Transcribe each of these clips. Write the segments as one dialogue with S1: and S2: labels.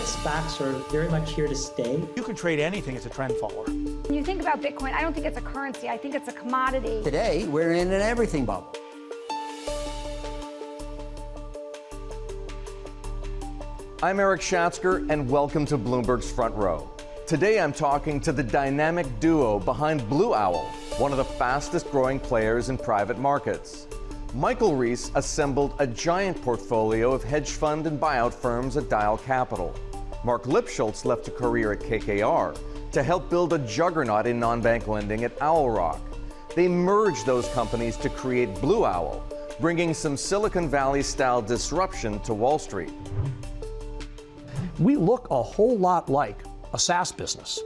S1: SPACs are very much here to stay.
S2: You can trade anything as a trend follower.
S3: When you think about Bitcoin, I don't think it's a currency. I think it's a commodity.
S4: Today, we're in an everything bubble.
S5: I'm Erik Schatzker, and welcome to Bloomberg's Front Row. Today, I'm talking to the dynamic duo behind Blue Owl, one of the fastest growing players in private markets. Michael Rees assembled a giant portfolio of hedge fund and buyout firms at Dial Capital. Marc Lipschultz left a career at KKR to help build a juggernaut in non-bank lending at Owl Rock. They merged those companies to create Blue Owl, bringing some Silicon Valley-style disruption to Wall Street.
S6: We look a whole lot like a SaaS business.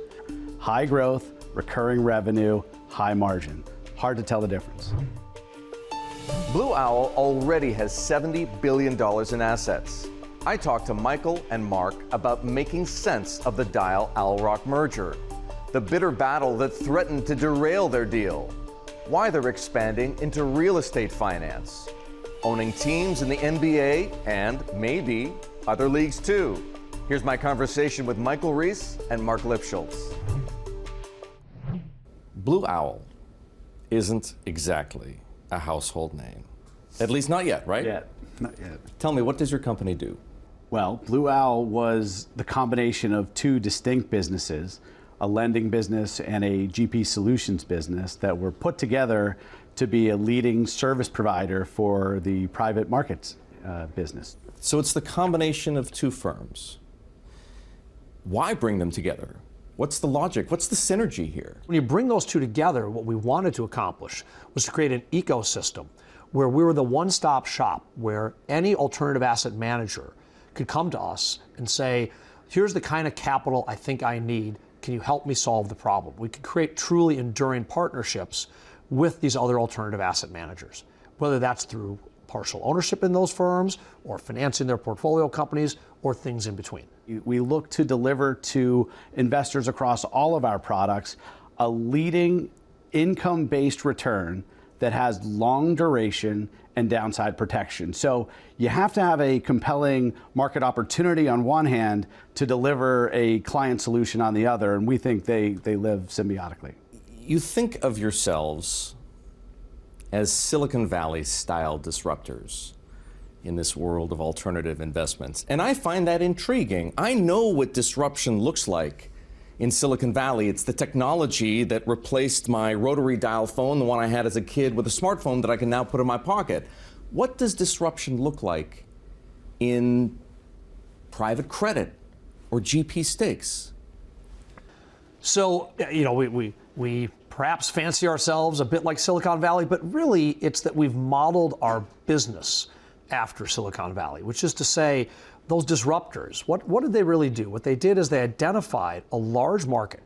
S7: High growth, recurring revenue, high margin. Hard to tell the difference.
S5: Blue Owl already has $70 billion in assets. I talked to Michael and Marc about making sense of the Dial Owl Rock merger, the bitter battle that threatened to derail their deal, why they're expanding into real estate finance, owning teams in the NBA and maybe other leagues too. Here's my conversation with Michael Rees and Marc Lipschultz. Blue Owl isn't exactly a household name. At least not yet, right?
S7: Not yet.
S5: Tell me, what does your company do?
S7: Well, Blue Owl was the combination of two distinct businesses, a lending business and a GP solutions business that were put together to be a leading service provider for the private markets business.
S5: So it's the combination of two firms. Why bring them together? What's the logic? What's the synergy here?
S6: When you bring those two together, what we wanted to accomplish was to create an ecosystem where we were the one-stop shop, where any alternative asset manager could come to us and say, here's the kind of capital I think I need. Can you help me solve the problem? We could create truly enduring partnerships with these other alternative asset managers, whether that's through partial ownership in those firms or financing their portfolio companies or things in between.
S7: We look to deliver to investors across all of our products a leading income-based return that has long duration and downside protection. So you have to have a compelling market opportunity on one hand to deliver a client solution on the other, and we think they live symbiotically.
S5: You think of yourselves as Silicon Valley-style disruptors in this world of alternative investments. And I find that intriguing. I know what disruption looks like in Silicon Valley. It's the technology that replaced my rotary dial phone, the one I had as a kid, with a smartphone that I can now put in my pocket. What does disruption look like in private credit or GP stakes?
S6: So, you know, we perhaps fancy ourselves a bit like Silicon Valley, but really it's that we've modeled our business after Silicon Valley, which is to say, those disruptors, what did they really do? What they did is they identified a large market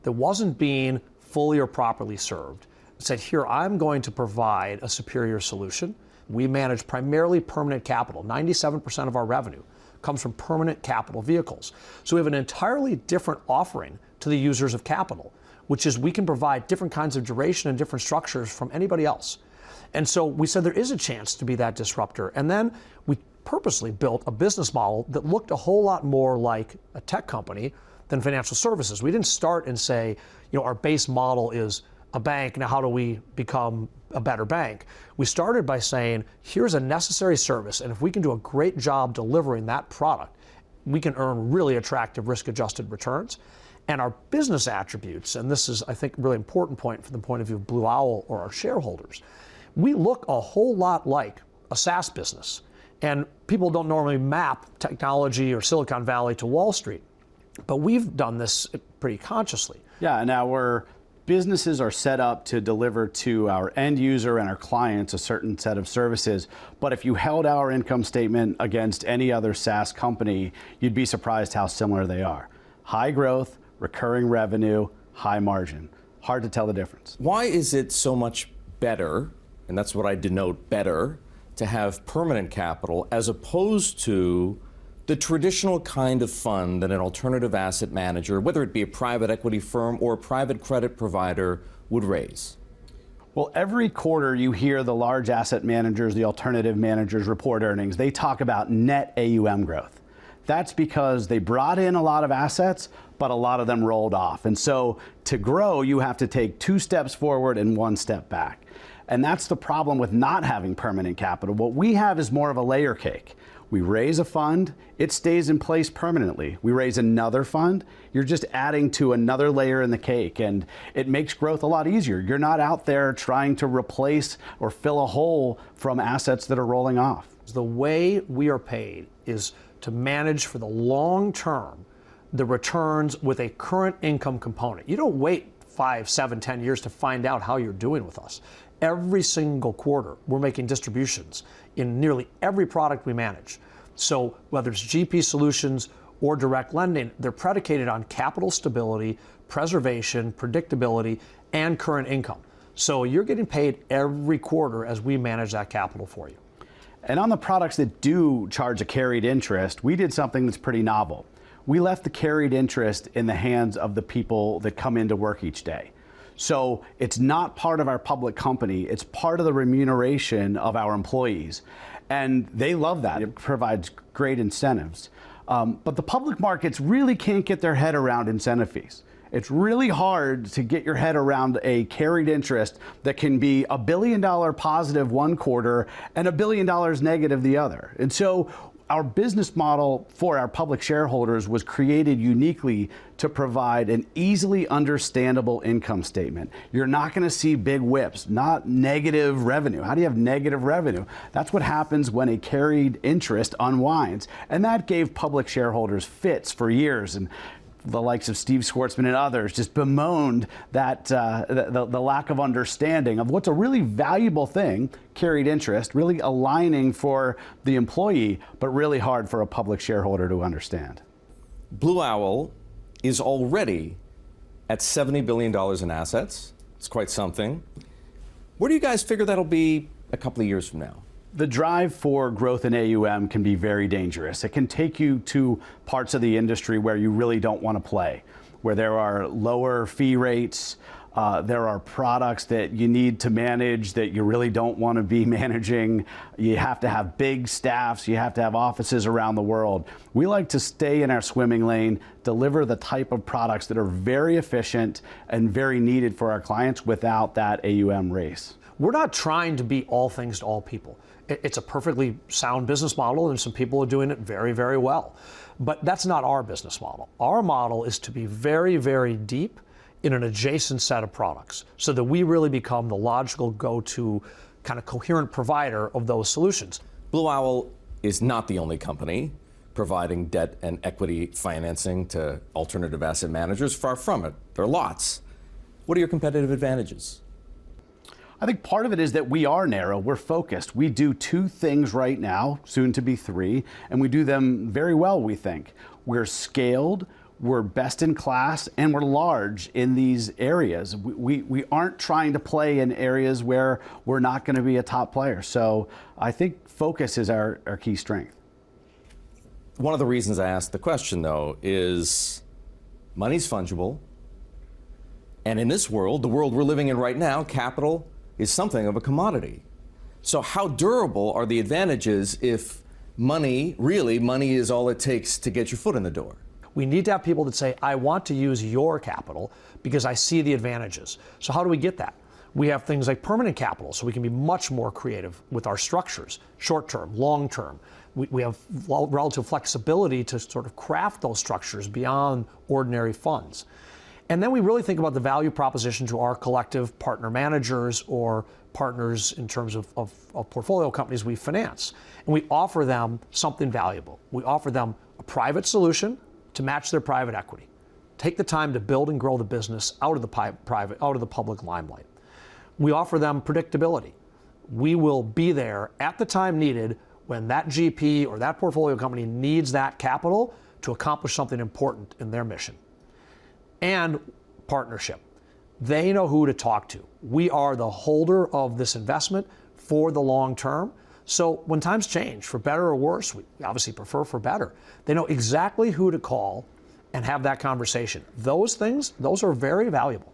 S6: that wasn't being fully or properly served. Said, here, I'm going to provide a superior solution. We manage primarily permanent capital. 97% of our revenue comes from permanent capital vehicles. So we have an entirely different offering to the users of capital, which is we can provide different kinds of duration and different structures from anybody else. And so we said there is a chance to be that disruptor. And then we purposely built a business model that looked a whole lot more like a tech company than financial services. We didn't start and say, you know, our base model is a bank. Now, how do we become a better bank? We started by saying, here's a necessary service. And if we can do a great job delivering that product, we can earn really attractive risk-adjusted returns. And our business attributes, and this is, I think, a really important point from the point of view of Blue Owl or our shareholders, we look a whole lot like a SaaS business. And people don't normally map technology or Silicon Valley to Wall Street. But we've done this pretty consciously.
S7: Yeah, and our businesses are set up to deliver to our end user and our clients a certain set of services. But if you held our income statement against any other SaaS company, you'd be surprised how similar they are. High growth, recurring revenue, high margin. Hard to tell the difference.
S5: Why is it so much better, and that's what I denote better, to have permanent capital as opposed to the traditional kind of fund that an alternative asset manager, whether it be a private equity firm or a private credit provider, would raise?
S7: Well, every quarter you hear the large asset managers, the alternative managers report earnings. They talk about net AUM growth. That's because they brought in a lot of assets, but a lot of them rolled off. And so to grow, you have to take 2 steps forward and 1 step back. And that's the problem with not having permanent capital. What we have is more of a layer cake. We raise a fund, it stays in place permanently. We raise another fund, you're just adding to another layer in the cake, and it makes growth a lot easier. You're not out there trying to replace or fill a hole from assets that are rolling off.
S6: The way we are paid is to manage for the long term the returns with a current income component. You don't wait 5, 7, 10 years to find out how you're doing with us. Every single quarter, we're making distributions in nearly every product we manage. So whether it's GP solutions or direct lending, they're predicated on capital stability, preservation, predictability, and current income. So you're getting paid every quarter as we manage that capital for you.
S7: And on the products that do charge a carried interest, we did something that's pretty novel. We left the carried interest in the hands of the people that come into work each day. So it's not part of our public company, it's part of the remuneration of our employees. And they love that. It provides great incentives. But the public markets really can't get their head around incentive fees. It's really hard to get your head around a carried interest that can be $1 billion positive one quarter and $1 billion negative the other. And so our business model for our public shareholders was created uniquely to provide an easily understandable income statement. You're not going to see big whips, not negative revenue. How do you have negative revenue? That's what happens when a carried interest unwinds. And that gave public shareholders fits for years. And the likes of Steve Schwartzman and others just bemoaned that the lack of understanding of what's a really valuable thing, carried interest, really aligning for the employee, but really hard for a public shareholder to understand.
S5: Blue Owl is already at $70 billion in assets. It's quite something. Where do you guys figure that'll be a couple of years from now?
S7: The drive for growth in AUM can be very dangerous. It can take you to parts of the industry where you really don't want to play, where there are lower fee rates, there are products that you need to manage that you really don't want to be managing. You have to have big staffs, you have to have offices around the world. We like to stay in our swimming lane, deliver the type of products that are very efficient and very needed for our clients without that AUM race.
S6: We're not trying to be all things to all people. It's a perfectly sound business model, and some people are doing it very, very well. But that's not our business model. Our model is to be very, very deep in an adjacent set of products so that we really become the logical go-to kind of coherent provider of those solutions.
S5: Blue Owl is not the only company providing debt and equity financing to alternative asset managers. Far from it. There are lots. What are your competitive advantages?
S7: I think part of it is that we are narrow, we're focused. We do 2 things right now, soon to be 3, and we do them very well, we think. We're scaled, we're best in class, and we're large in these areas. We aren't trying to play in areas where we're not going to be a top player. So I think focus is our key strength.
S5: One of the reasons I asked the question, though, is money's fungible. And in this world, the world we're living in right now, capital is something of a commodity. So how durable are the advantages if money is all it takes to get your foot in the door?
S6: We need to have people that say, I want to use your capital because I see the advantages. So how do we get that? We have things like permanent capital, so we can be much more creative with our structures, short-term, long-term. We have relative flexibility to sort of craft those structures beyond ordinary funds. And then we really think about the value proposition to our collective partner managers or partners in terms of portfolio companies we finance. And we offer them something valuable. We offer them a private solution to match their private equity. Take the time to build and grow the business out of the public limelight. We offer them predictability. We will be there at the time needed when that GP or that portfolio company needs that capital to accomplish something important in their mission. And partnership. They know who to talk to. We are the holder of this investment for the long term. So when times change, for better or worse, we obviously prefer for better. They know exactly who to call and have that conversation. Those things, those are very valuable.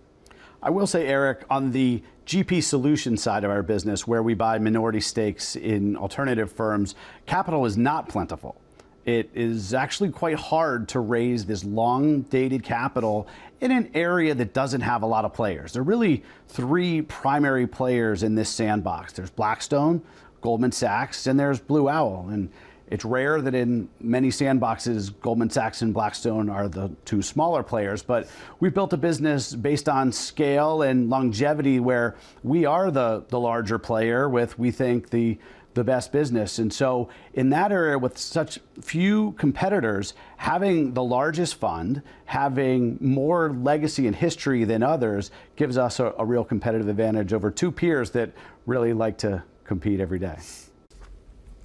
S7: I will say, Erik, on the GP solution side of our business, where we buy minority stakes in alternative firms, capital is not plentiful. it is actually quite hard to raise this long-dated capital in an area that doesn't have a lot of players. There are really three primary players in this sandbox. There's Blackstone, Goldman Sachs, and there's Blue Owl. And it's rare that in many sandboxes, Goldman Sachs and Blackstone are the two smaller players, but we've built a business based on scale and longevity where we are the larger player with, we think, the best business. And so in that area with such few competitors, having the largest fund, having more legacy and history than others gives us a real competitive advantage over two peers that really like to compete every day.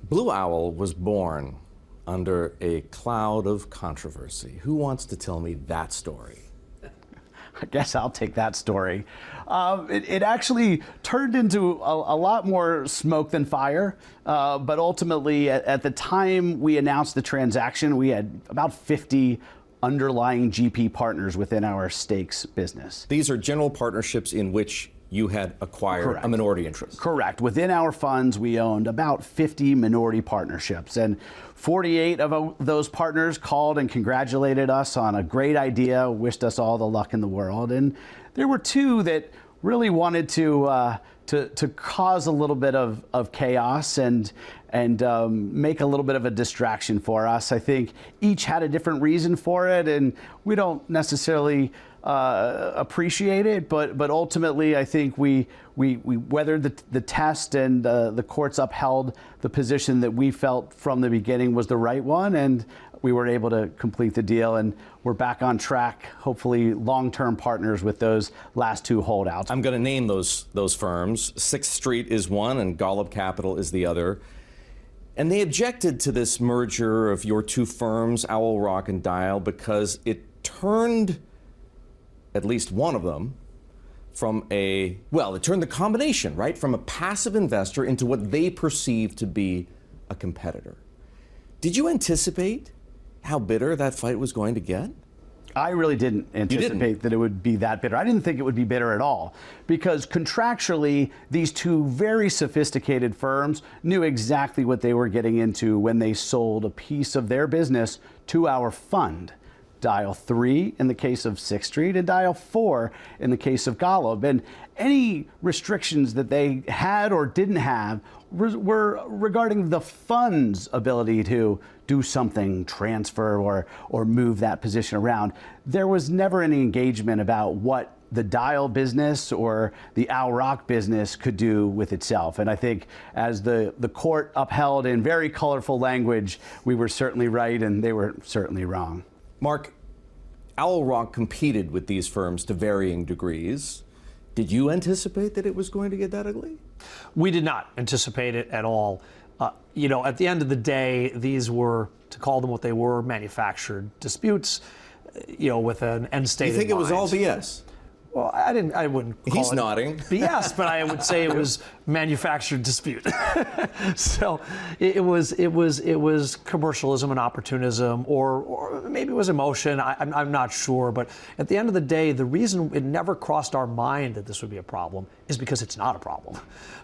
S5: Blue Owl was born under a cloud of controversy. Who wants to tell me that story?
S7: I guess I'll take that story. It actually turned into a lot more smoke than fire, but ultimately at the time we announced the transaction, we had about 50 underlying GP partners within our stakes business.
S5: These are general partnerships in which you had acquired a minority interest.
S7: Correct. Within our funds, we owned about 50 minority partnerships, and 48 of those partners called and congratulated us on a great idea, wished us all the luck in the world. And there were two that really wanted to cause a little bit of chaos and make a little bit of a distraction for us. I think each had a different reason for it, and we don't necessarily appreciate it, but ultimately I think we weathered the test, and the courts upheld the position that we felt from the beginning was the right one, and we were able to complete the deal, and we're back on track, hopefully long-term partners with those last two holdouts.
S5: I'm going to name those firms. Sixth Street is one and Golub Capital is the other. And they objected to this merger of your two firms, Owl Rock and Dial, because it turned at least one of them from it turned the combination, right, from a passive investor into what they perceived to be a competitor. Did you anticipate how bitter that fight was going to get?
S7: I really didn't anticipate that it would be that bitter. I didn't think it would be bitter at all, because contractually, these two very sophisticated firms knew exactly what they were getting into when they sold a piece of their business to our fund. Dial 3 in the case of Sixth Street, and Dial 4 in the case of Golub. And any restrictions that they had or didn't have were regarding the fund's ability to do something, transfer or move that position around. There was never any engagement about what the Dial business or the Owl Rock business could do with itself. And I think as the court upheld in very colorful language, we were certainly right and they were certainly wrong.
S5: Marc, Owl Rock competed with these firms to varying degrees. Did you anticipate that it was going to get that ugly?
S6: We did not anticipate it at all. At the end of the day, these were, to call them what they were, manufactured disputes, with an end state in mind.
S5: You think it was all BS?
S6: Well, I wouldn't call
S5: He's
S6: it
S5: nodding.
S6: BS, but I would say it was manufactured dispute. So it was commercialism and opportunism, or maybe it was emotion. I'm not sure. But at the end of the day, the reason it never crossed our mind that this would be a problem is because it's not a problem.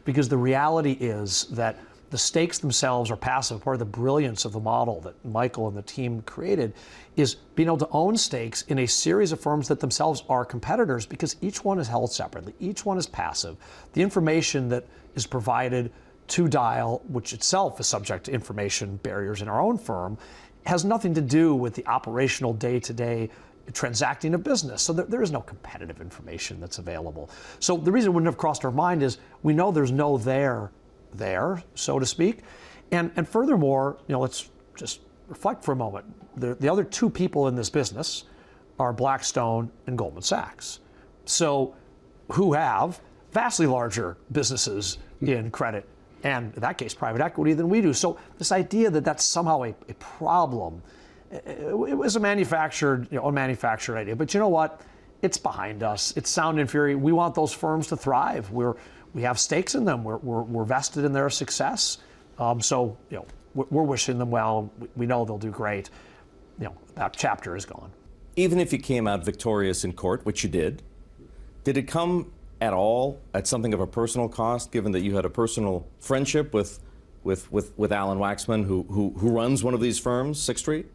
S6: Because the reality is that the stakes themselves are passive. Part of the brilliance of the model that Michael and the team created is being able to own stakes in a series of firms that themselves are competitors, because each one is held separately. Each one is passive. The information that is provided to Dial, which itself is subject to information barriers in our own firm, has nothing to do with the operational day-to-day transacting a business. So there is no competitive information that's available. So the reason it wouldn't have crossed our mind is we know there's no there, so to speak. And furthermore, let's just reflect for a moment. The other two people in this business are Blackstone and Goldman Sachs. So who have vastly larger businesses in credit and, in that case, private equity than we do. So this idea that that's somehow a problem, it was a manufactured idea. But you know what? It's behind us. It's sound and fury. We want those firms to thrive. We have stakes in them. We're vested in their success. So we're wishing them well. We know they'll do great. That chapter is gone.
S5: Even if you came out victorious in court, which you did it come at all at something of a personal cost, given that you had a personal friendship with with Alan Waxman, who runs one of these firms, Sixth Street?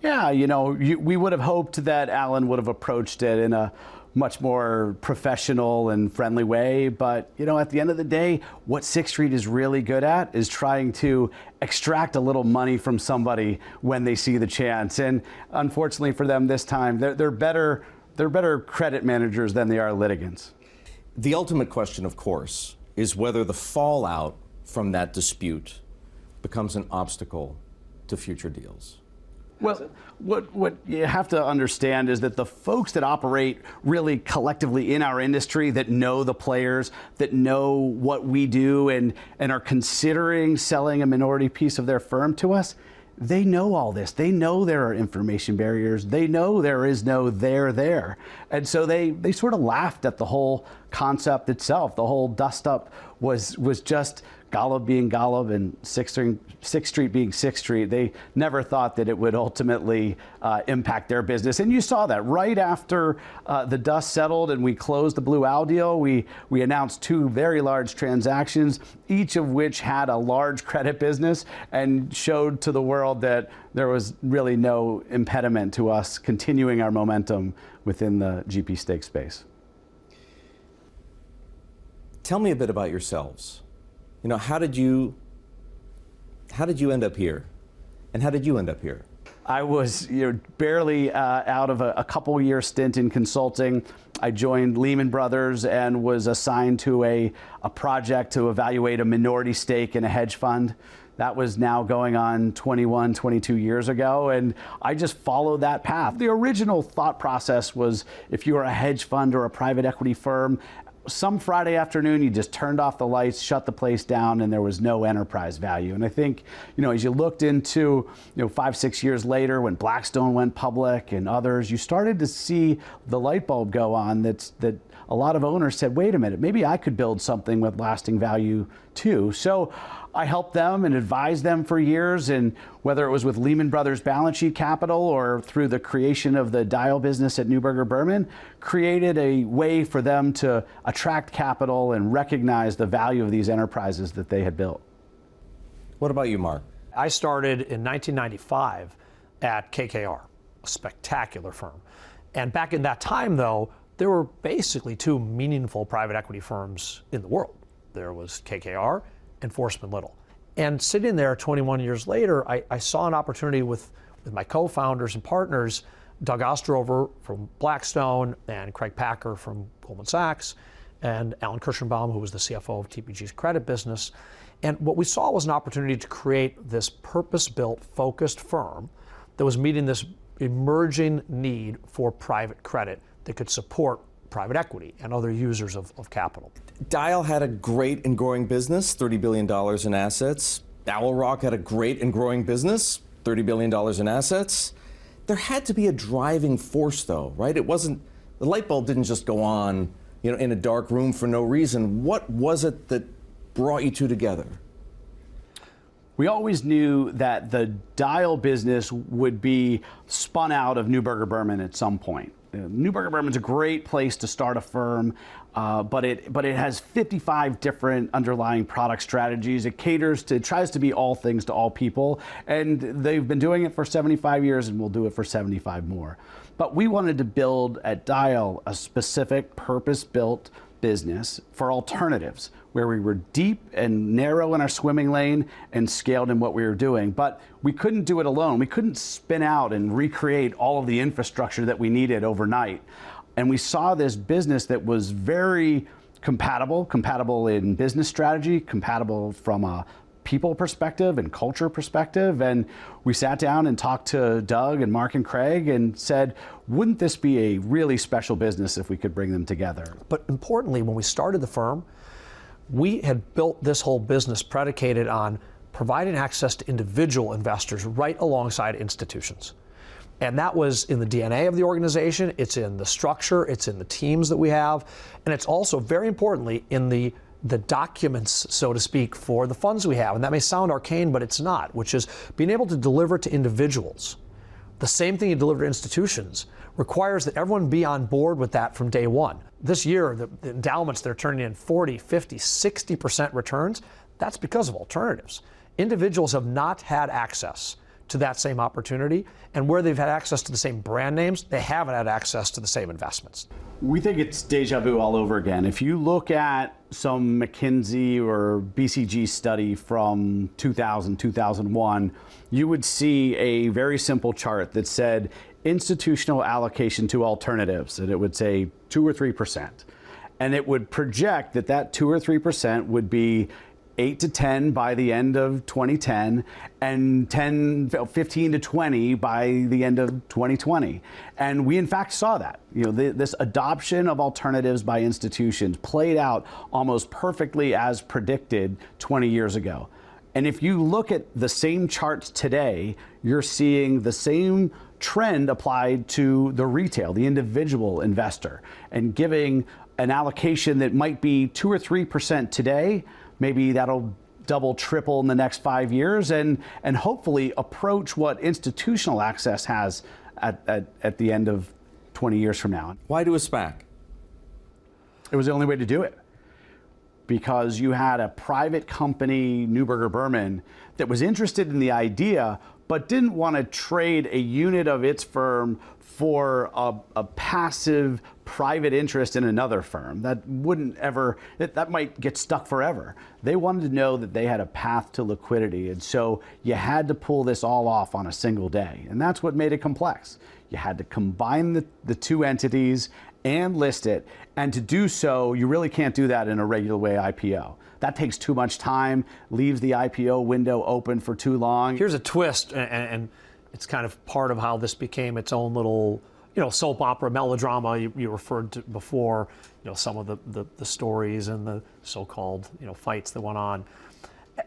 S7: Yeah, we would have hoped that Alan would have approached it in a much more professional and friendly way. But, at the end of the day, what Sixth Street is really good at is trying to extract a little money from somebody when they see the chance. And unfortunately for them this time, they're better credit managers than they are litigants.
S5: The ultimate question, of course, is whether the fallout from that dispute becomes an obstacle to future deals.
S7: Well, what you have to understand is that the folks that operate really collectively in our industry, that know the players, that know what we do and are considering selling a minority piece of their firm to us, they know all this. They know there are information barriers. They know there is no there. And so they sort of laughed at the whole concept itself. The whole dust up was just Golub being Golub and Sixth Street being Sixth Street. They never thought that it would ultimately impact their business. And you saw that right after the dust settled and we closed the Blue Owl deal. We announced two very large transactions, each of which had a large credit business, and showed to the world that there was really no impediment to us continuing our momentum within the GP stake space.
S5: Tell me a bit about yourselves. How did you end up here? And how did you end up here?
S7: I was barely out of a couple-year stint in consulting. I joined Lehman Brothers and was assigned to a project to evaluate a minority stake in a hedge fund. That was now going on 21, 22 years ago, and I just followed that path. The original thought process was, if you were a hedge fund or a private equity firm, some Friday afternoon, you just turned off the lights, shut the place down, and there was no enterprise value. And I think, as you looked into, 5-6 years later, when Blackstone went public and others, you started to see the light bulb go on that a lot of owners said, wait a minute, maybe I could build something with lasting value too. So I helped them and advised them for years, and whether it was with Lehman Brothers balance sheet capital or through the creation of the Dial business at Neuberger Berman, created a way for them to attract capital and recognize the value of these enterprises that they had built.
S5: What about you, Marc?
S6: I started in 1995 at KKR, a spectacular firm. And back in that time, though, there were basically two meaningful private equity firms in the world. There was KKR and Forsman Little. And sitting there 21 years later, I saw an opportunity with my co-founders and partners, Doug Ostrover from Blackstone and Craig Packer from Goldman Sachs, and Alan Kirschenbaum, who was the CFO of TPG's credit business. And what we saw was an opportunity to create this purpose-built, focused firm that was meeting this emerging need for private credit that could support private equity and other users of capital.
S5: Dial had a great and growing business, $30 billion in assets. Owl Rock had a great and growing business, $30 billion in assets. There had to be a driving force, though, right? It wasn't, the light bulb didn't just go on, in a dark room for no reason. What was it that brought you two together?
S7: We always knew that the Dial business would be spun out of Neuberger Berman at some point. Neuberger Berman's a great place to start a firm, but it has 55 different underlying product strategies. It tries to be all things to all people, and they've been doing it for 75 years and will do it for 75 more. But we wanted to build at Dial a specific purpose-built business for alternatives, where we were deep and narrow in our swimming lane and scaled in what we were doing. But we couldn't do it alone. We couldn't spin out and recreate all of the infrastructure that we needed overnight. And we saw this business that was very compatible in business strategy, compatible from a people perspective and culture perspective. And we sat down and talked to Doug and Marc and Craig and said, wouldn't this be a really special business if we could bring them together?
S6: But importantly, when we started the firm, we had built this whole business predicated on providing access to individual investors right alongside institutions. And that was in the DNA of the organization, it's in the structure, it's in the teams that we have, and it's also, very importantly, in the documents, so to speak, for the funds we have. And that may sound arcane, but it's not, which is being able to deliver to individuals the same thing you deliver to institutions requires that everyone be on board with that from day one. This year, the endowments, they're turning in 40, 50, 60% returns. That's because of alternatives. Individuals have not had access to that same opportunity, and where they've had access to the same brand names, they haven't had access to the same investments.
S7: We think it's deja vu all over again. If you look at some McKinsey or BCG study from 2000, 2001, you would see a very simple chart that said institutional allocation to alternatives, and it would say 2 or 3%. And it would project that that 2 or 3% would be 8 to 10 by the end of 2010 and 15 to 20 by the end of 2020. And we in fact saw that. This adoption of alternatives by institutions played out almost perfectly as predicted 20 years ago. And if you look at the same charts today, you're seeing the same trend applied to the retail, the individual investor, and giving an allocation that might be 2 or 3% today. Maybe that'll double, triple in the next 5 years, and hopefully approach what institutional access has at the end of 20 years from now.
S5: Why do a SPAC?
S7: It was the only way to do it. Because you had a private company, Neuberger Berman, that was interested in the idea, but didn't want to trade a unit of its firm for a passive private interest in another firm. That wouldn't ever, that might get stuck forever. They wanted to know that they had a path to liquidity, and so you had to pull this all off on a single day, and that's what made it complex. You had to combine the two entities and list it, and to do so, you really can't do that in a regular way IPO. That takes too much time, leaves the IPO window open for too long.
S6: Here's a twist, and it's kind of part of how this became its own little, soap opera melodrama you referred to before, some of the stories and the so-called, fights that went on.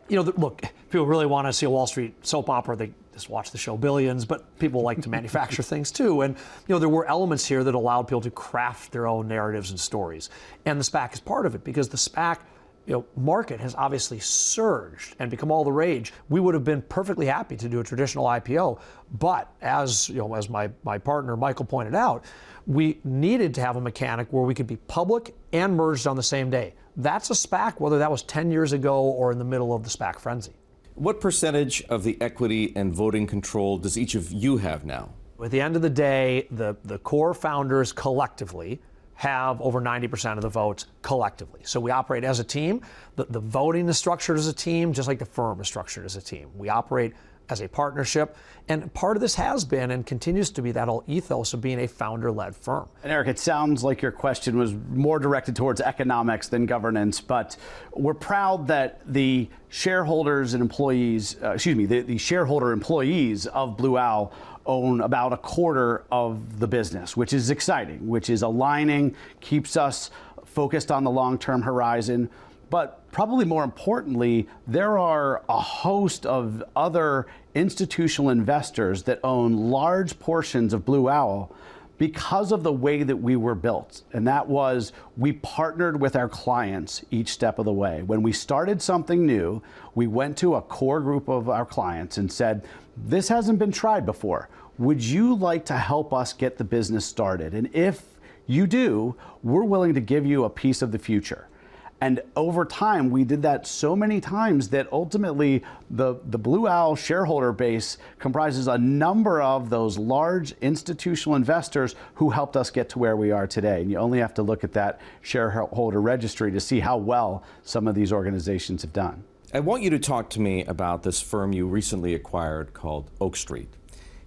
S6: Look, people really want to see a Wall Street soap opera. They just watch the show Billions, but people like to manufacture things too. And, there were elements here that allowed people to craft their own narratives and stories. And the SPAC is part of it, because the SPAC market has obviously surged and become all the rage. We would have been perfectly happy to do a traditional IPO, but as my partner Michael pointed out, we needed to have a mechanic where we could be public and merged on the same day. That's a SPAC, whether that was 10 years ago or in the middle of the SPAC frenzy.
S5: What percentage of the equity and voting control does each of you have now?
S6: At the end of the day, the core founders collectively have over 90% of the votes collectively. So we operate as a team. The voting is structured as a team, just like the firm is structured as a team. We operate as a partnership, and part of this has been and continues to be that whole ethos of being a founder-led firm.
S7: And Erik, it sounds like your question was more directed towards economics than governance, but we're proud that the shareholders and employees, the shareholder employees of Blue Owl own about a quarter of the business, which is exciting, which is aligning, keeps us focused on the long-term horizon. But probably more importantly, there are a host of other institutional investors that own large portions of Blue Owl because of the way that we were built. And that was, we partnered with our clients each step of the way. When we started something new, we went to a core group of our clients and said, this hasn't been tried before. Would you like to help us get the business started? And if you do, we're willing to give you a piece of the future. And over time, we did that so many times that ultimately the Blue Owl shareholder base comprises a number of those large institutional investors who helped us get to where we are today. And you only have to look at that shareholder registry to see how well some of these organizations have done.
S5: I want you to talk to me about this firm you recently acquired called Oak Street.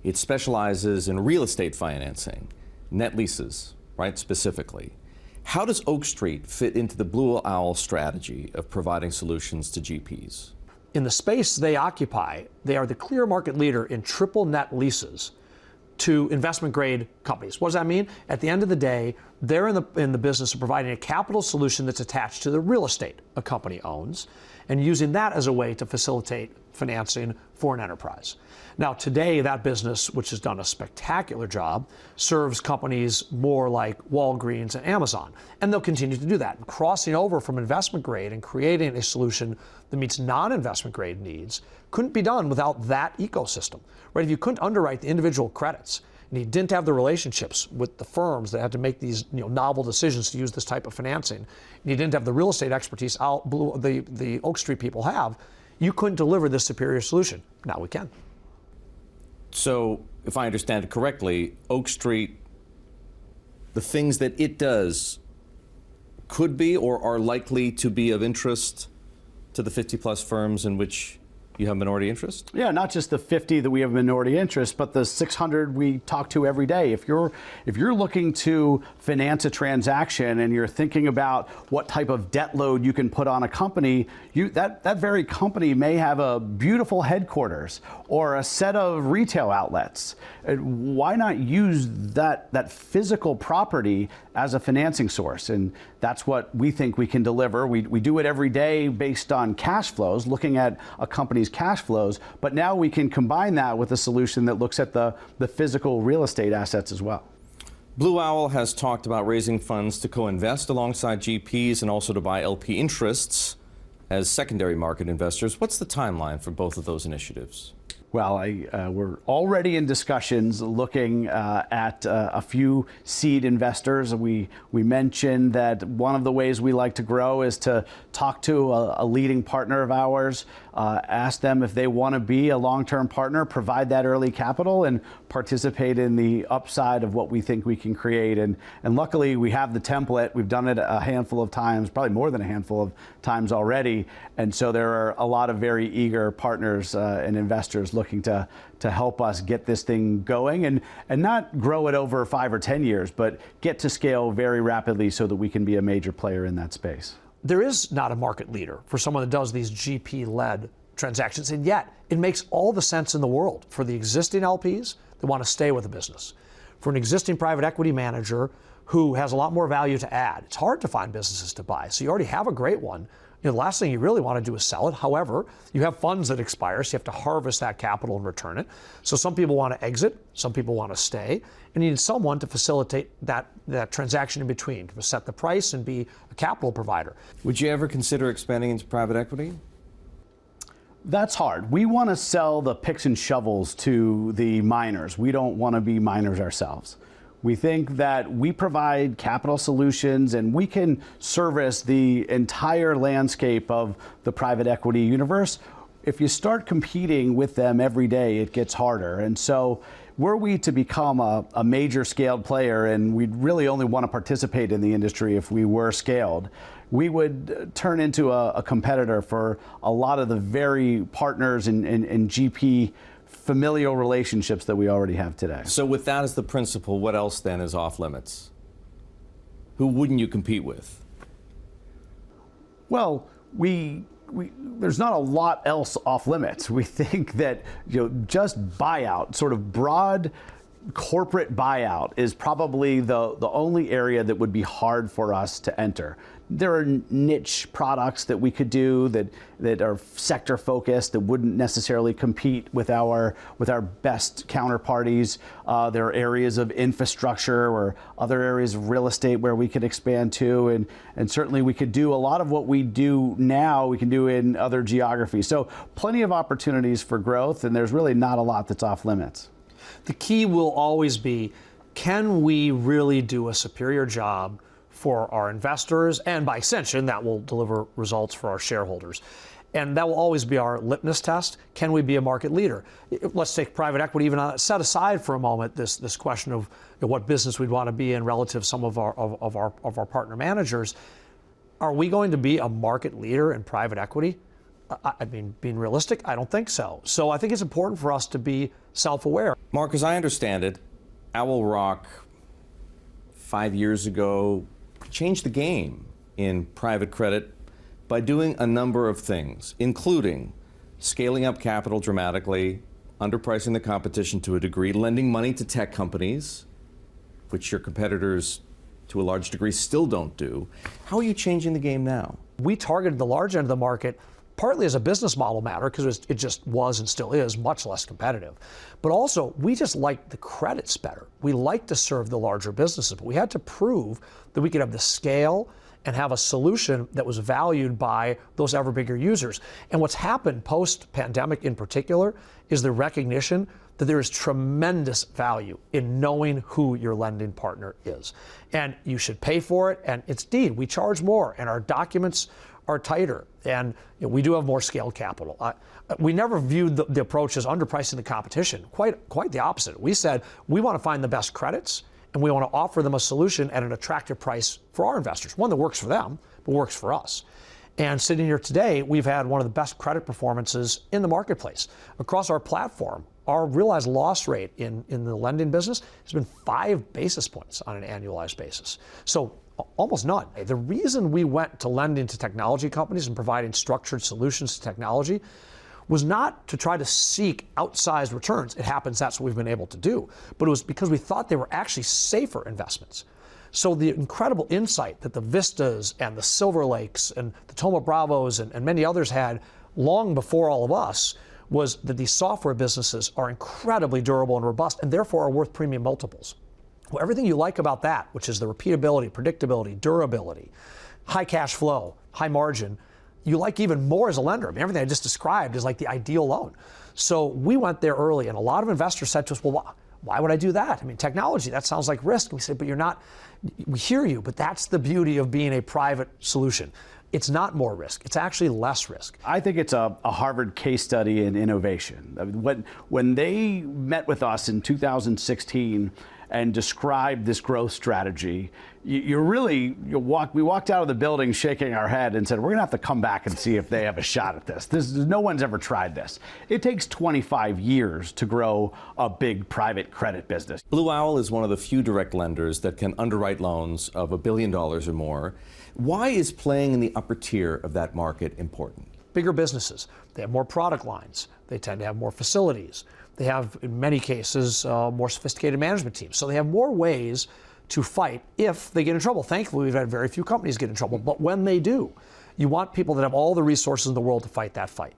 S5: It specializes in real estate financing, net leases, right, specifically. How does Oak Street fit into the Blue Owl strategy of providing solutions to GPs?
S6: In the space they occupy, they are the clear market leader in triple net leases to investment grade companies. What does that mean? At the end of the day, they're in the business of providing a capital solution that's attached to the real estate a company owns, and using that as a way to facilitate financing for an enterprise. Now, today, that business, which has done a spectacular job, serves companies more like Walgreens and Amazon, and they'll continue to do that. Crossing over from investment grade and creating a solution that meets non-investment grade needs couldn't be done without that ecosystem, right? If you couldn't underwrite the individual credits, and you didn't have the relationships with the firms that had to make these novel decisions to use this type of financing, and you didn't have the real estate expertise the Oak Street people have, you couldn't deliver this superior solution. Now we can.
S5: So, if I understand it correctly, Oak Street, the things that it does could be or are likely to be of interest to the 50-plus firms in which you have minority interest?
S7: Yeah, not just the 50 that we have minority interest, but the 600 we talk to every day. If you're looking to finance a transaction and you're thinking about what type of debt load you can put on a company, that very company may have a beautiful headquarters or a set of retail outlets. Why not use that physical property as a financing source? And that's what we think we can deliver. We do it every day based on cash flows, looking at a company's cash flows, but now we can combine that with a solution that looks at the physical real estate assets as well.
S5: Blue Owl has talked about raising funds to co-invest alongside GPs and also to buy LP interests as secondary market investors. What's the timeline for both of those initiatives?
S7: Well, we're already in discussions looking at a few seed investors. We mentioned that one of the ways we like to grow is to talk to a leading partner of ours, ask them if they want to be a long-term partner, provide that early capital, and participate in the upside of what we think we can create. And luckily, we have the template. We've done it a handful of times, probably more than a handful of times already. And so there are a lot of very eager partners and investors looking to help us get this thing going and not grow it over 5 or 10 years, but get to scale very rapidly so that we can be a major player in that space.
S6: There is not a market leader for someone that does these GP-led transactions, and yet it makes all the sense in the world for the existing LPs that want to stay with the business. For an existing private equity manager who has a lot more value to add, it's hard to find businesses to buy. So you already have a great one. The last thing you really want to do is sell it. However, you have funds that expire, so you have to harvest that capital and return it. So some people want to exit, some people want to stay, and you need someone to facilitate that transaction in between, to set the price and be a capital provider.
S5: Would you ever consider expanding into private equity?
S7: That's hard. We want to sell the picks and shovels to the miners. We don't want to be miners ourselves. We think that we provide capital solutions and we can service the entire landscape of the private equity universe. If you start competing with them every day, it gets harder. And so were we to become a major scaled player, and we'd really only want to participate in the industry if we were scaled, we would turn into a competitor for a lot of the very partners and GP familial relationships that we already have today.
S5: So with that as the principle, what else then is off limits? Who wouldn't you compete with?
S7: Well, there's not a lot else off limits. We think that just buyout, sort of broad corporate buyout, is probably the only area that would be hard for us to enter. There are niche products that we could do that are sector focused, that wouldn't necessarily compete with our best counterparties. There are areas of infrastructure or other areas of real estate where we could expand to, and certainly we could do a lot of what we do now, we can do in other geographies. So plenty of opportunities for growth, and there's really not a lot that's off limits.
S6: The key will always be, can we really do a superior job for our investors, and by extension, that will deliver results for our shareholders. And that will always be our litmus test. Can we be a market leader? Let's take private equity, even set aside for a moment this question of what business we'd want to be in relative to some of our partner managers. Are we going to be a market leader in private equity? I mean, being realistic, I don't think so. So I think it's important for us to be self-aware.
S5: Marc, as I understand it, Owl Rock 5 years ago changed the game in private credit by doing a number of things, including scaling up capital dramatically, underpricing the competition to a degree, lending money to tech companies, which your competitors to a large degree still don't do. How are you changing the game now?
S6: We targeted the large end of the market partly as a business model matter, because it just was and still is much less competitive. But also, we just like the credits better. We like to serve the larger businesses, but we had to prove that we could have the scale and have a solution that was valued by those ever bigger users. And what's happened post-pandemic in particular is the recognition that there is tremendous value in knowing who your lending partner is. And you should pay for it, and it's indeed, we charge more, and our documents are tighter, and we do have more scaled capital. We never viewed the approach as underpricing the competition. Quite the opposite. We said we want to find the best credits, and we want to offer them a solution at an attractive price for our investors, one that works for them, but works for us. And sitting here today, we've had one of the best credit performances in the marketplace. Across our platform, our realized loss rate in the lending business has been 5 basis points on an annualized basis. So almost none. The reason we went to lending to technology companies and providing structured solutions to technology was not to try to seek outsized returns. It happens that's what we've been able to do. But it was because we thought they were actually safer investments. So the incredible insight that the Vistas and the Silver Lakes and the Thoma Bravos and many others had long before all of us was that these software businesses are incredibly durable and robust and therefore are worth premium multiples. Well, everything you like about that, which is the repeatability, predictability, durability, high cash flow, high margin, you like even more as a lender. I mean, everything I just described is like the ideal loan. So we went there early, and a lot of investors said to us, well, why would I do that? I mean, technology, that sounds like risk. And we said, but you're not, we hear you, but that's the beauty of being a private solution. It's not more risk. It's actually less risk.
S7: I think it's a Harvard case study in innovation. When they met with us in 2016 and described this growth strategy, we walked out of the building shaking our head and said, we're going to have to come back and see if they have a shot at this. No one's ever tried this. It takes 25 years to grow a big private credit business.
S5: Blue Owl is one of the few direct lenders that can underwrite loans of $1 billion or more. Why is playing in the upper tier of that market important?
S6: Bigger businesses, they have more product lines. They tend to have more facilities. They have, in many cases, more sophisticated management teams. So they have more ways to fight if they get in trouble. Thankfully, we've had very few companies get in trouble. But when they do, you want people that have all the resources in the world to fight that fight.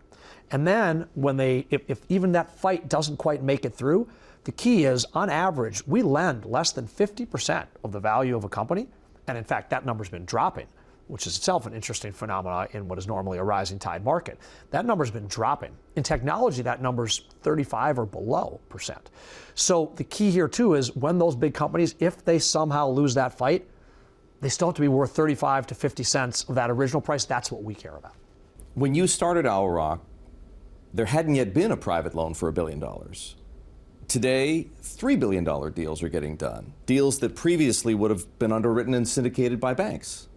S6: And then when if even that fight doesn't quite make it through, the key is, on average, we lend less than 50% of the value of a company. And in fact, that number's been dropping, which is itself an interesting phenomenon in what is normally a rising tide market. That number's been dropping. In technology, that number's 35 or below percent. So the key here too is when those big companies, if they somehow lose that fight, they still have to be worth 35 to 50 cents of that original price. That's what we care about.
S5: When you started Owl Rock, there hadn't yet been a private loan for $1 billion. Today, $3 billion deals are getting done. Deals that previously would have been underwritten and syndicated by banks.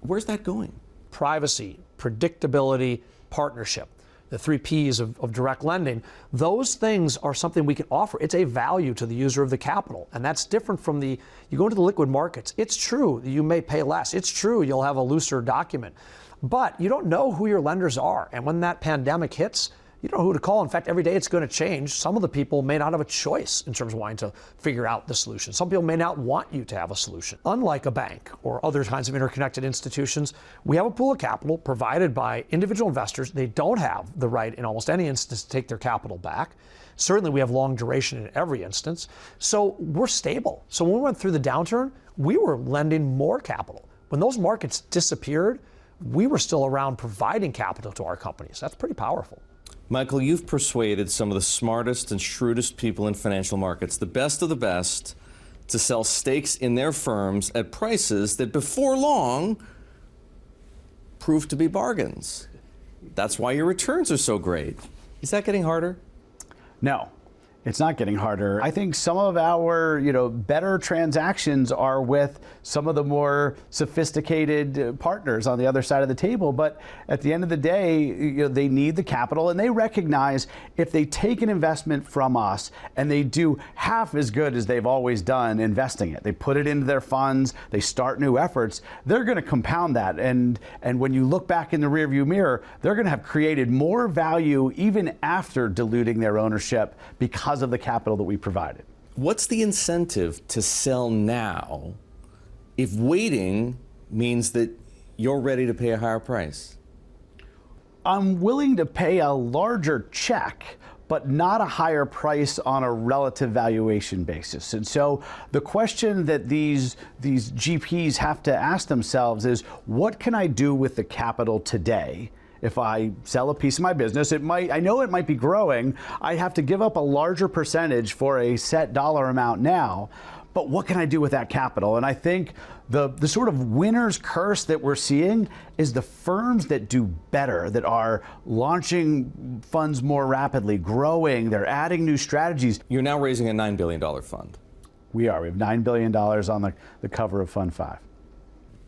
S5: Where's that going?
S6: Privacy, predictability, partnership, the 3 Ps of direct lending, those things are something we can offer. It's a value to the user of the capital. And that's different from you go into the liquid markets. It's true you may pay less. It's true you'll have a looser document. But you don't know who your lenders are. And when that pandemic hits, you don't know who to call. In fact, every day it's going to change. Some of the people may not have a choice in terms of wanting to figure out the solution. Some people may not want you to have a solution. Unlike a bank or other kinds of interconnected institutions, we have a pool of capital provided by individual investors. They don't have the right in almost any instance to take their capital back. Certainly we have long duration in every instance. So we're stable. So when we went through the downturn, we were lending more capital. When those markets disappeared, we were still around providing capital to our companies. That's pretty powerful.
S5: Michael, you've persuaded some of the smartest and shrewdest people in financial markets, the best of the best, to sell stakes in their firms at prices that before long proved to be bargains. That's why your returns are so great. Is that getting harder?
S7: No. It's not getting harder. I think some of our, better transactions are with some of the more sophisticated partners on the other side of the table. But at the end of the day, they need the capital, and they recognize if they take an investment from us and they do half as good as they've always done investing it, they put it into their funds, they start new efforts, they're going to compound that. And when you look back in the rearview mirror, they're going to have created more value even after diluting their ownership because of the capital that we provided.
S5: What's the incentive to sell now if waiting means that you're ready to pay a higher price?
S7: I'm willing to pay a larger check, but not a higher price on a relative valuation basis. And so the question that these GPs have to ask themselves is, what can I do with the capital today? If I sell a piece of my business, I know it might be growing. I have to give up a larger percentage for a set dollar amount now. but what can I do with that capital? And I think the sort of winner's curse that we're seeing is the firms that do better, that are launching funds more rapidly, growing, they're adding new strategies.
S5: You're now raising a $9 billion fund.
S7: We are. We have $9 billion on the cover of Fund 5.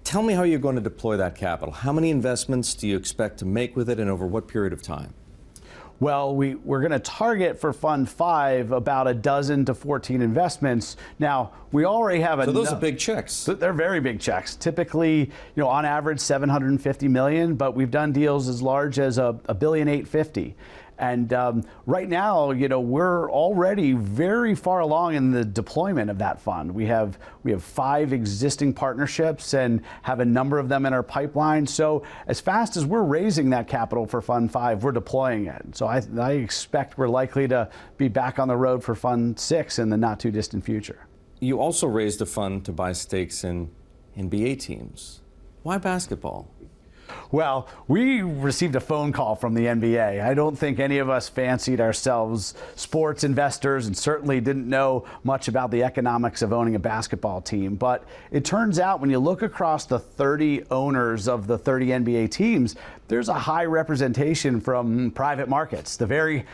S5: Tell me how you're going to deploy that capital. How many investments do you expect to make with it, and over what period of time?
S7: Well, we're going to target for Fund 5 about a dozen to 14 investments. Now, we already have
S5: So those are big checks.
S7: They're very big checks. Typically, on average, $750 million, but we've done deals as large as $1.85 billion. And right now, we're already very far along in the deployment of that fund. We have 5 existing partnerships and have a number of them in our pipeline. So as fast as we're raising that capital for Fund 5, we're deploying it. So I expect we're likely to be back on the road for Fund 6 in the not too distant future.
S5: You also raised a fund to buy stakes in NBA teams. Why basketball?
S7: Well, we received a phone call from the NBA. I don't think any of us fancied ourselves sports investors and certainly didn't know much about the economics of owning a basketball team. But it turns out when you look across the 30 owners of the 30 NBA teams, there's a high representation from private markets, the very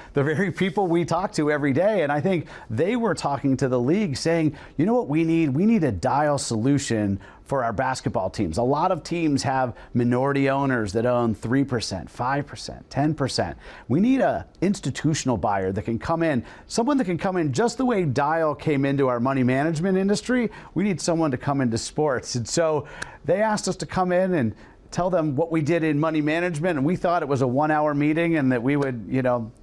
S7: people we talk to every day. And I think they were talking to the league saying, you know what we need? We need a dial solution for our basketball teams. A lot of teams have minority owners that own 3%, 5%, 10%. We need an institutional buyer that can come in, someone that can come in just the way Dial came into our money management industry. We need someone to come into sports. And so they asked us to come in and tell them what we did in money management, and we thought it was a 1-hour meeting and that we would,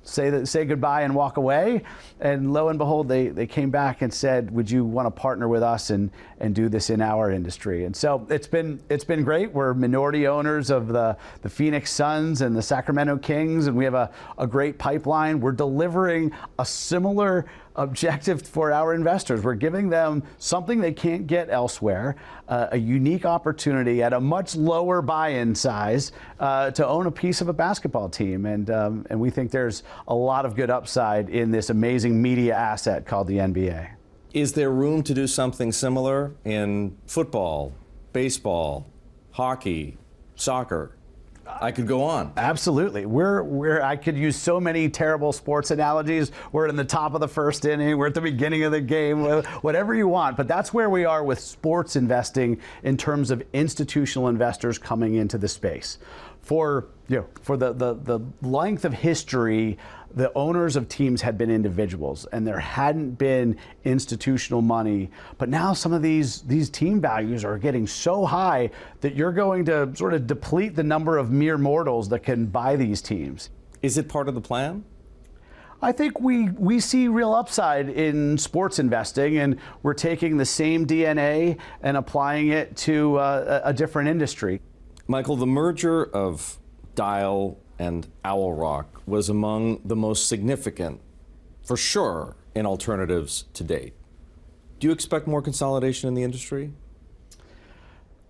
S7: say goodbye and walk away. And lo and behold, they came back and said, would you want to partner with us and do this in our industry? And so it's been great. We're minority owners of the Phoenix Suns and the Sacramento Kings, and we have a great pipeline. We're delivering a similar objective for our investors. We're giving them something they can't get elsewhere, a unique opportunity at a much lower buy-in size to own a piece of a basketball team. And we think there's a lot of good upside in this amazing media asset called the NBA.
S5: Is there room to do something similar in football, baseball, hockey, soccer? I could go on.
S7: Absolutely. I could use so many terrible sports analogies. We're in the top of the first inning. We're at the beginning of the game, whatever you want. But that's where we are with sports investing in terms of institutional investors coming into the space. For the length of history, the owners of teams had been individuals, and there hadn't been institutional money. But now some of these team values are getting so high that you're going to sort of deplete the number of mere mortals that can buy these teams.
S5: Is it part of the plan?
S7: I think we see real upside in sports investing, and we're taking the same DNA and applying it to a different industry.
S5: Michael, the merger of Dial and Owl Rock was among the most significant, for sure, in alternatives to date. Do you expect more consolidation in the industry?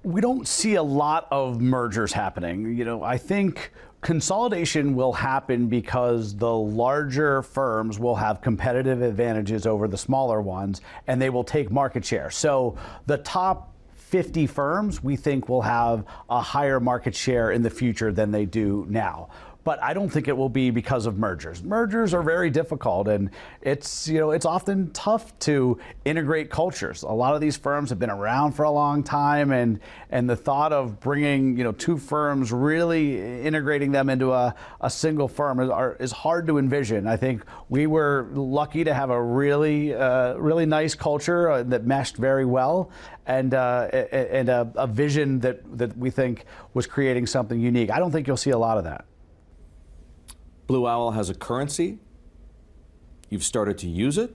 S7: We don't see a lot of mergers happening. I think consolidation will happen because the larger firms will have competitive advantages over the smaller ones, and they will take market share. So the top 50 firms, we think, will have a higher market share in the future than they do now. But I don't think it will be because of mergers. Mergers are very difficult, and it's often tough to integrate cultures. A lot of these firms have been around for a long time, and the thought of bringing two firms, really integrating them into a single firm is hard to envision. I think we were lucky to have a really nice culture that meshed very well, and a vision that we think was creating something unique. I don't think you'll see a lot of that.
S5: Blue Owl has a currency. You've started to use it.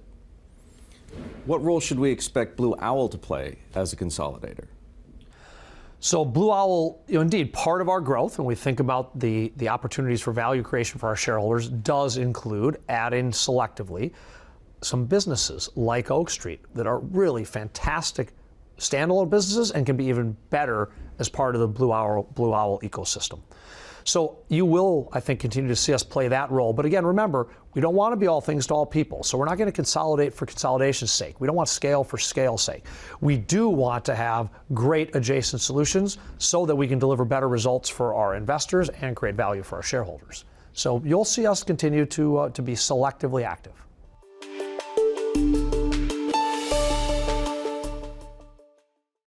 S5: What role should we expect Blue Owl to play as a consolidator?
S6: So Blue Owl, indeed, part of our growth, when we think about the opportunities for value creation for our shareholders, does include adding selectively some businesses like Oak Street that are really fantastic standalone businesses and can be even better as part of the Blue Owl ecosystem. So you will, I think, continue to see us play that role. But again, remember, we don't want to be all things to all people. So we're not going to consolidate for consolidation's sake. We don't want scale for scale's sake. We do want to have great adjacent solutions so that we can deliver better results for our investors and create value for our shareholders. So you'll see us continue to be selectively active.